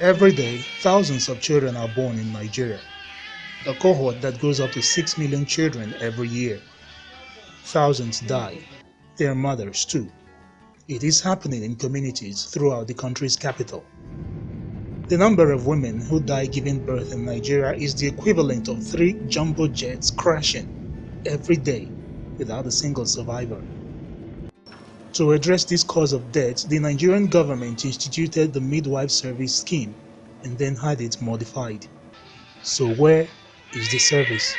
Every day, thousands of children are born in Nigeria, a cohort that grows up to 6 million children every year. Thousands die, their mothers too. It is happening in communities throughout the country's capital. The number of women who die giving birth in Nigeria is the equivalent of 3 jumbo jets crashing every day without a single survivor. To address this cause of death, the Nigerian government instituted the Midwife service scheme and then had it modified. So where is the service?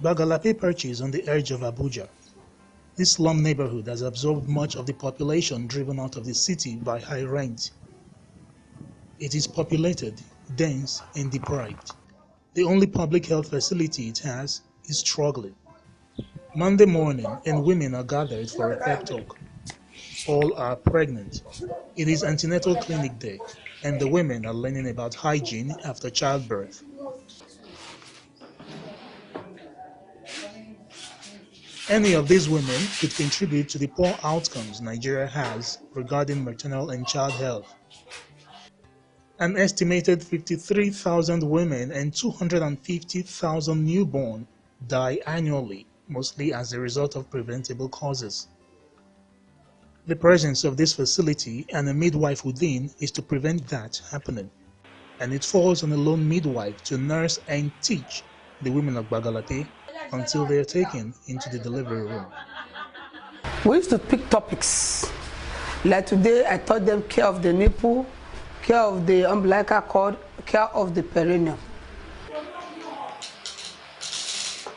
Bagalape perches on the edge of Abuja. This slum neighborhood has absorbed much of the population driven out of the city by high rent. It is populated, dense, and deprived. The only public health facility it has is struggling. Monday morning, and women are gathered for a pep talk. All are pregnant. It is antenatal clinic day, and the women are learning about hygiene after childbirth. Any of these women could contribute to the poor outcomes Nigeria has regarding maternal and child health. An estimated 53,000 women and 250,000 newborn die annually, mostly as a result of preventable causes. The presence of this facility and a midwife within is to prevent that happening, and it falls on a lone midwife to nurse and teach the women of Bagalape until they are taken into the delivery room. We used to pick topics. Like today, I taught them care of the nipple, care of the umbilical cord, care of the perineum.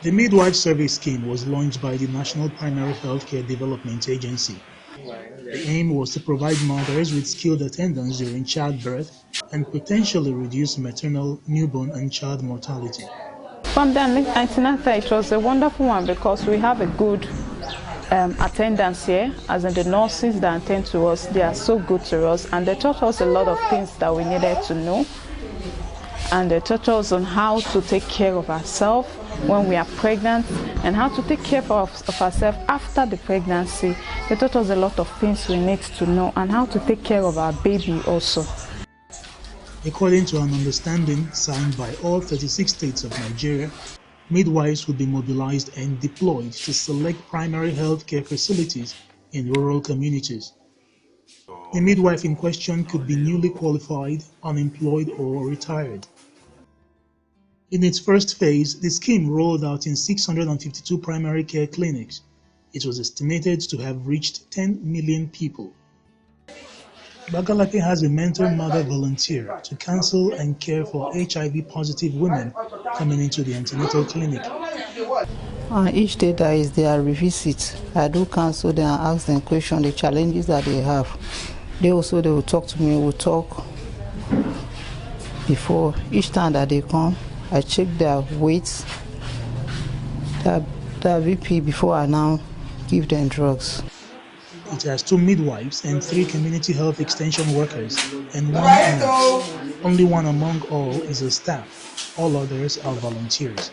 The Midwife Service Scheme was launched by the National Primary Healthcare Development Agency. The aim was to provide mothers with skilled attendance during childbirth and potentially reduce maternal, newborn, and child mortality. From the antenatal, it was a wonderful one because we have a good attendance here, as in the nurses that attend to us. They are so good to us, and they taught us a lot of things that we needed to know. And they taught us on how to take care of ourselves when we are pregnant and how to take care of ourselves after the pregnancy. They taught us a lot of things we need to know and how to take care of our baby also. According to an understanding signed by all 36 states of Nigeria, midwives would be mobilized and deployed to select primary health care facilities in rural communities. The midwife in question could be newly qualified, unemployed, or retired. In its first phase, the scheme rolled out in 652 primary care clinics. It was estimated to have reached 10 million people. Bagalape has a mentor mother volunteer to counsel and care for HIV-positive women coming into the antenatal clinic. Each day there is their revisit. I do counsel them and ask them questions, the challenges that they have. They will talk to me, we'll talk before. Each time that they come, I check their weights, their BP before I now give them drugs. It has 2 midwives and 3 community health extension workers and 1 nurse. Only one among all is a staff. All others are volunteers.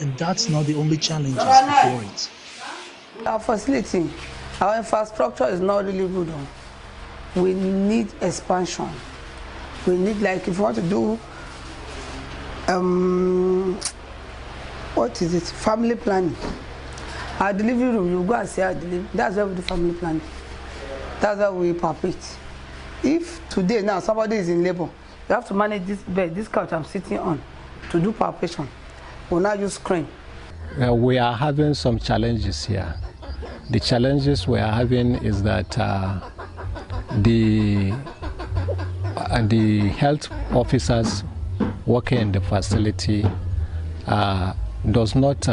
And that's not the only challenges before it. Our facility, our infrastructure is not really good. We need expansion. We need, like, if you want to do, family planning. Our delivery room, you go and see our delivery. That's where we do family planning. That's where we palpate. If today now somebody is in labor, you have to manage this bed, this couch I'm sitting on, to do palpation. We'll now use crane. We are having some challenges here. The challenges we are having is that the health officers working in the facility does not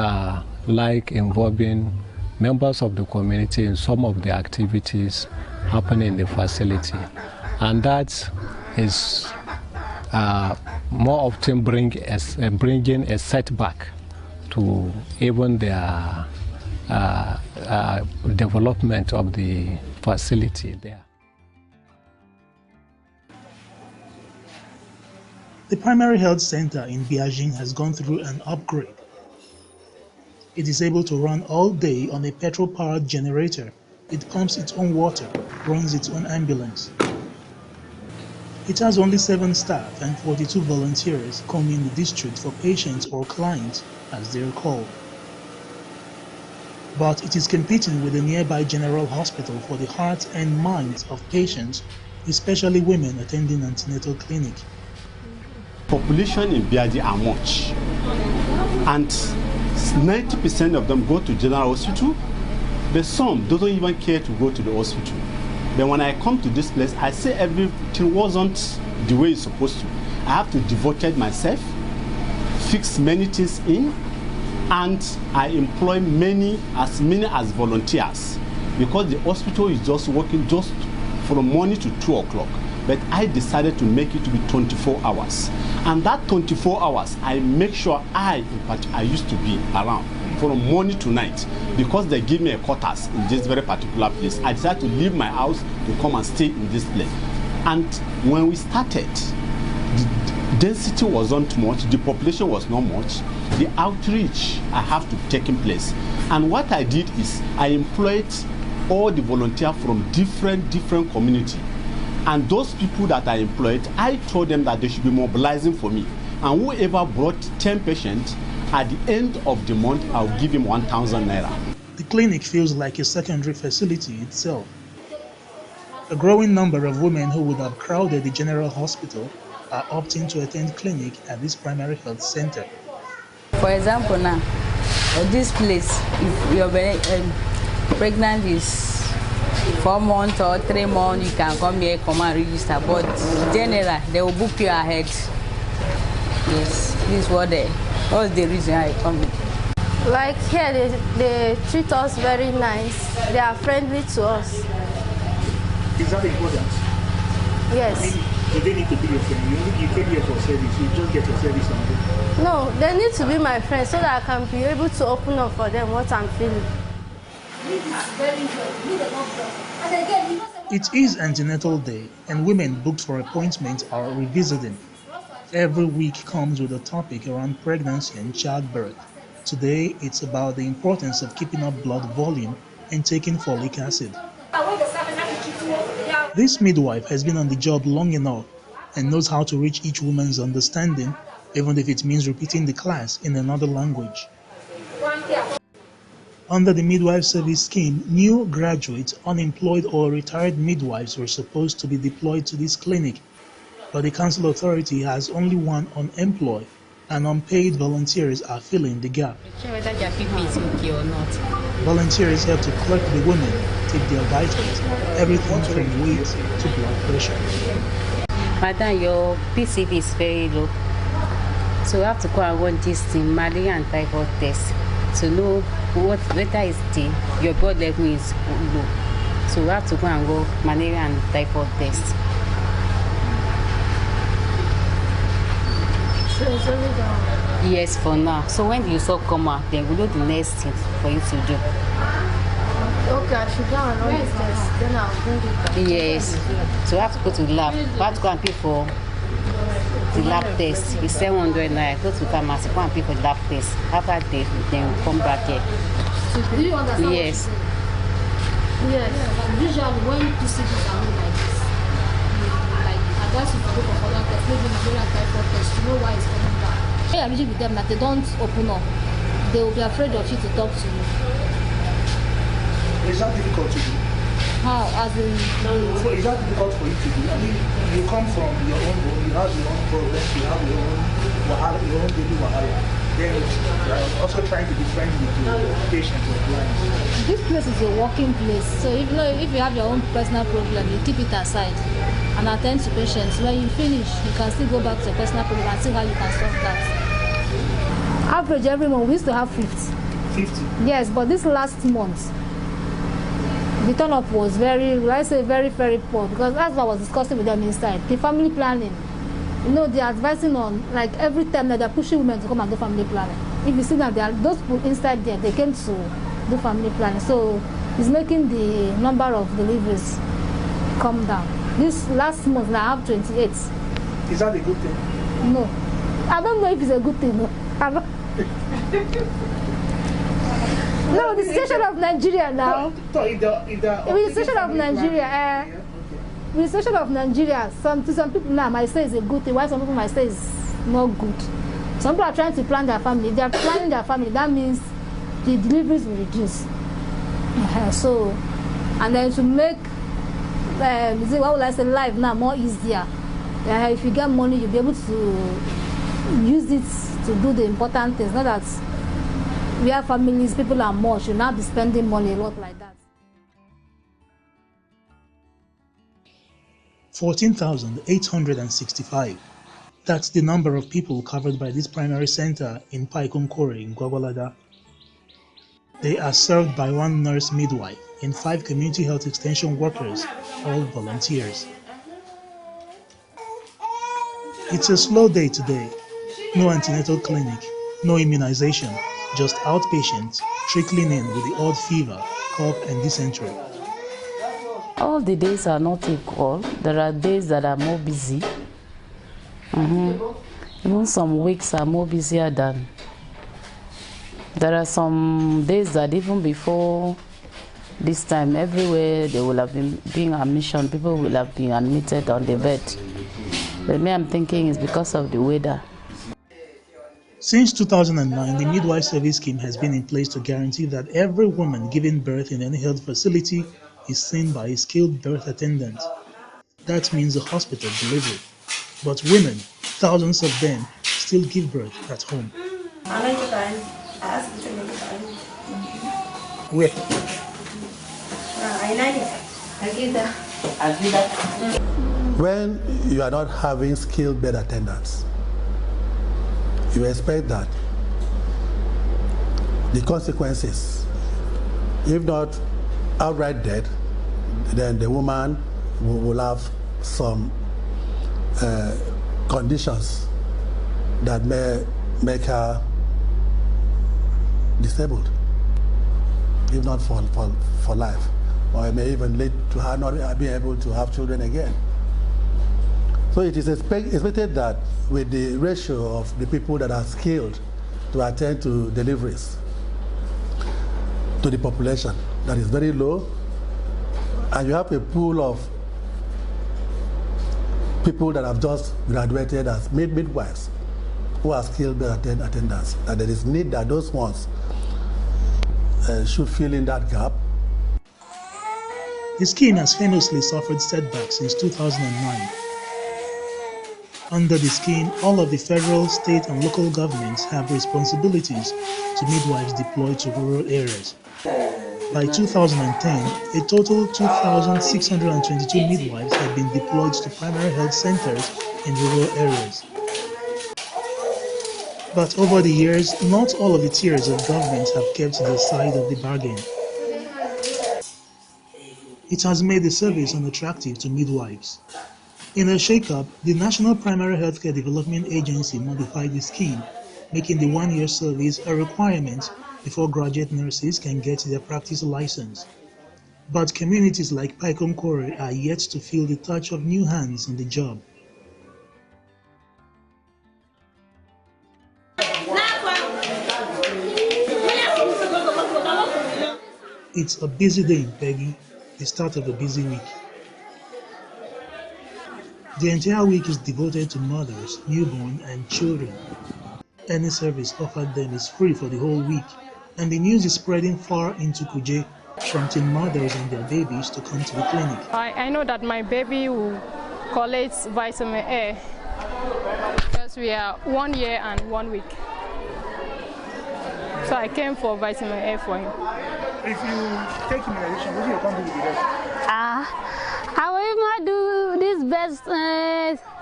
like involving members of the community in some of the activities happening in the facility, and that is more often bringing a setback to even their development of the facility there. The primary health center in Biajin has gone through an upgrade. It is able to run all day on a petrol-powered generator. It pumps its own water, runs its own ambulance. It has only 7 staff and 42 volunteers combing the district for patients or clients, as they are called. But it is competing with the nearby General Hospital for the hearts and minds of patients, especially women attending antenatal clinic. Population in Biaji are much, and 90% of them go to General Hospital, but some don't even care to go to the hospital. Then when I come to this place, I say everything wasn't the way it's supposed to. I have to devote myself, fix many things in, and I employ many as volunteers, because the hospital is just working just from morning to 2 o'clock. But I decided to make it to be 24 hours. And that 24 hours, I make sure I used to be around from morning to night, because they give me a quarters in this very particular place. I decided to leave my house to come and stay in this place. And when we started, the density wasn't much, the population was not much, the outreach I have to take in place. And what I did is I employed all the volunteers from different communities. And those people that I employed, I told them that they should be mobilizing for me. And whoever brought 10 patients, at the end of the month, I'll give him 1,000 naira. The clinic feels like a secondary facility itself. A growing number of women who would have crowded the general hospital are opting to attend clinic at this primary health center. For example, now, at this place, if you're pregnant is 4 months or 3 months, you can come here, come and register. But in general, they will book you ahead. Yes, this is what's the reason I come here. Like here, they treat us very nice. They are friendly to us. Is that important? Yes. I mean, do they need to be your friend? You came here for service, you just get your service and go. No, they need to be my friend so that I can be able to open up for them what I'm feeling. It is antenatal day, and women booked for appointments are revisiting. Every week comes with a topic around pregnancy and childbirth. Today, it's about the importance of keeping up blood volume and taking folic acid. This midwife has been on the job long enough and knows how to reach each woman's understanding, even if it means repeating the class in another language. Under the midwife service scheme, new graduates, unemployed or retired midwives were supposed to be deployed to this clinic, but the council authority has only one unemployed, and unpaid volunteers are filling the gap. Whether their PPE is okay or not. Volunteers help to clerk the women, take their vitals, everything from weight to blood pressure. Madam, your PCV is very low. So you have to go and run this thing, malaria and typhoid test, to know whether your blood level is low. So you have to go and go malaria and typhoid test. So it's only down. Yes, for now. So when the result come out, then we know the next thing for you to do. Okay, I should go and run the test. Then I'll bring it back. Yes. So you have to go to the lab. You have to go and pay for the lab test. It's 700 naira. Go to pharmacy, go and pay for the lab test. After that, then we'll come back here. Do you understand? Yes. Yes. Usually when PCBs are like this, like advise you to go for further test, maybe malaria and typhoid test, to know why it's coming back. When you're reaching with them that they don't open up, they will be afraid of you to talk to you. Is that difficult to do? How? As in, So is that difficult for you to do? I mean, you come from your own home, you have your own problems, you have your own wahala, your own daily wahala. Then you're also trying to be friendly with your patients or clients. this place is a working place, so if you have your own personal problem, you keep it aside and attend to patients. When you finish, you can still go back to your personal problem and see how you can solve that. Average every month, we used to have 50. 50. Yes, but this last month, the turn-up was very poor, because that's what I was discussing with them inside. The family planning, they're advising on, like every time that they're pushing women to come and do family planning. If you see that those people inside there, they came to do family planning. So it's making the number of deliveries come down. This last month, I have 28. Is that a good thing? No. I don't know if it's a good thing. No. No, the situation of Nigeria now. With the situation of Nigeria, with the situation of Nigeria, to some people now might say it's a good thing, while some people might say it's not good. Some people are trying to plan their family. If they are planning their family, that means the deliveries will reduce. So, and then to make, what will I say, life now more easier. If you get money, you'll be able to use it to do the important things. Not that we have families, people are much, you'll not be spending money a lot like that. 14,865. That's the number of people covered by this primary center in Paikonkore in Gwagwalada. They are served by one nurse midwife and 5 community health extension workers, all volunteers. It's a slow day today. No antenatal clinic, no immunization, just outpatients trickling in with the odd fever, cough and dysentery. All the days are not equal. There are days that are more busy. Even some weeks are more busier than. There are some days that even before this time, everywhere they will have been being admission, people will have been admitted on the bed. But me, I'm thinking it's because of the weather. Since 2009, the midwife service scheme has been in place to guarantee that every woman giving birth in any health facility is seen by a skilled birth attendant. That means a hospital delivery. But women, thousands of them, still give birth at home. Where? When you are not having skilled bed attendants, you expect that the consequences, if not outright death, then the woman will have some conditions that may make her disabled, if not for life, or it may even lead to her not being able to have children again. So it is expected that with the ratio of the people that are skilled to attend to deliveries to the population that is very low, and you have a pool of people that have just graduated as midwives who are skilled attendants, and there is need that those ones should fill in that gap. The scheme has famously suffered setbacks since 2009. Under the scheme, all of the federal, state, and local governments have responsibilities to midwives deployed to rural areas. By 2010, a total 2,622 midwives had been deployed to primary health centers in rural areas. But over the years, not all of the tiers of government have kept their side of the bargain. It has made the service unattractive to midwives. In a shake-up, the National Primary Healthcare Development Agency modified the scheme, making the one-year service a requirement before graduate nurses can get their practice license. But communities like Paikonkore are yet to feel the touch of new hands on the job. It's a busy day, Peggy, the start of a busy week. The entire week is devoted to mothers, newborn, and children. Any service offered them is free for the whole week, and the news is spreading far into Kuje, prompting mothers and their babies to come to the clinic. I know that my baby will collect vitamin A because we are 1 year and 1 week. So I came for vitamin A for him. If you take immunization, what do you come do with the rest? I will do this best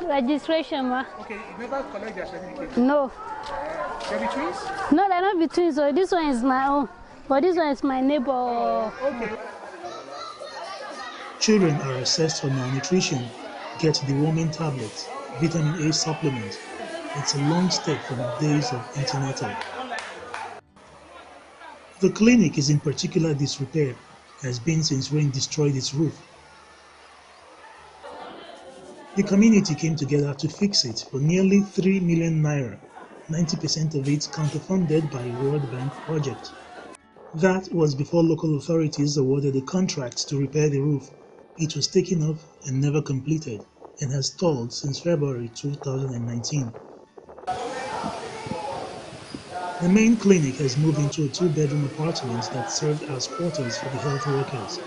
registration. Okay, you never collect their certificate? No. They're the twins? No, they're not between, so this one is my own. But this one is my neighbor. Okay. Children are assessed for malnutrition, get the warming tablets, vitamin A supplement. It's a long step from the days of antenatal. The clinic is in particular disrepair, has been since rain destroyed its roof. The community came together to fix it for nearly 3 million naira, 90% of it counter-funded by a World Bank project. That was before local authorities awarded a contract to repair the roof. It was taken up and never completed, and has stalled since February 2019. The main clinic has moved into a two-bedroom apartment that served as quarters for the health workers,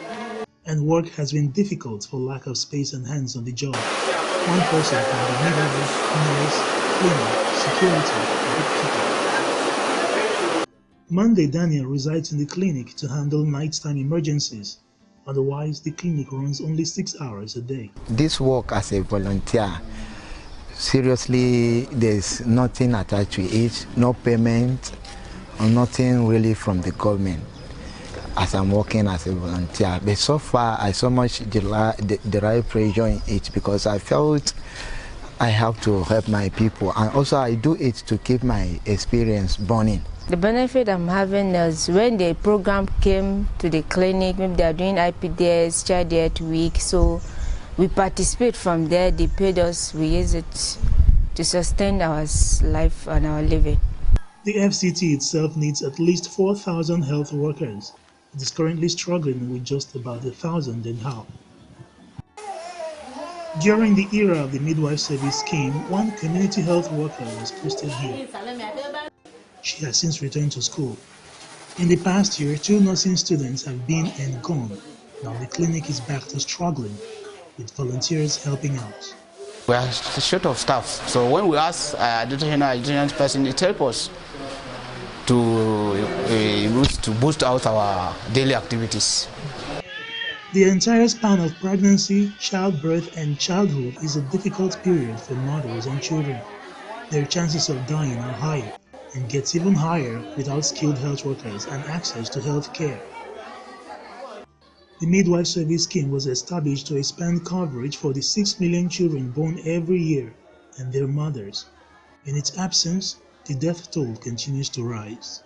and work has been difficult for lack of space and hands on the job. One person can be midwife, nurse, cleaner, security, bookkeeper. Monday Daniel resides in the clinic to handle nighttime emergencies. Otherwise, the clinic runs only 6 hours a day. This work as a volunteer, seriously, there's nothing attached to it, no payment or nothing really from the government as I'm working as a volunteer. But so far, I so much derive pressure in it because I felt I have to help my people, and also I do it to keep my experience burning. The benefit I'm having is when the program came to the clinic, maybe they are doing IPDS, Child Death Week, so we participate from there. They paid us, we use it to sustain our life and our living. The FCT itself needs at least 4,000 health workers. It is currently struggling with just about 1,000 in half. During the era of the midwife service scheme, one community health worker was posted here. She has since returned to school. In the past year, 2 nursing students have been and gone. Now the clinic is back to struggling, with volunteers helping out. We are short of staff, so when we ask additional person, it helps us to boost out our daily activities. The entire span of pregnancy, childbirth, and childhood is a difficult period for mothers and children. Their chances of dying are higher, and gets even higher without skilled health workers and access to health care. The midwife service scheme was established to expand coverage for the 6 million children born every year and their mothers. In its absence, the death toll continues to rise.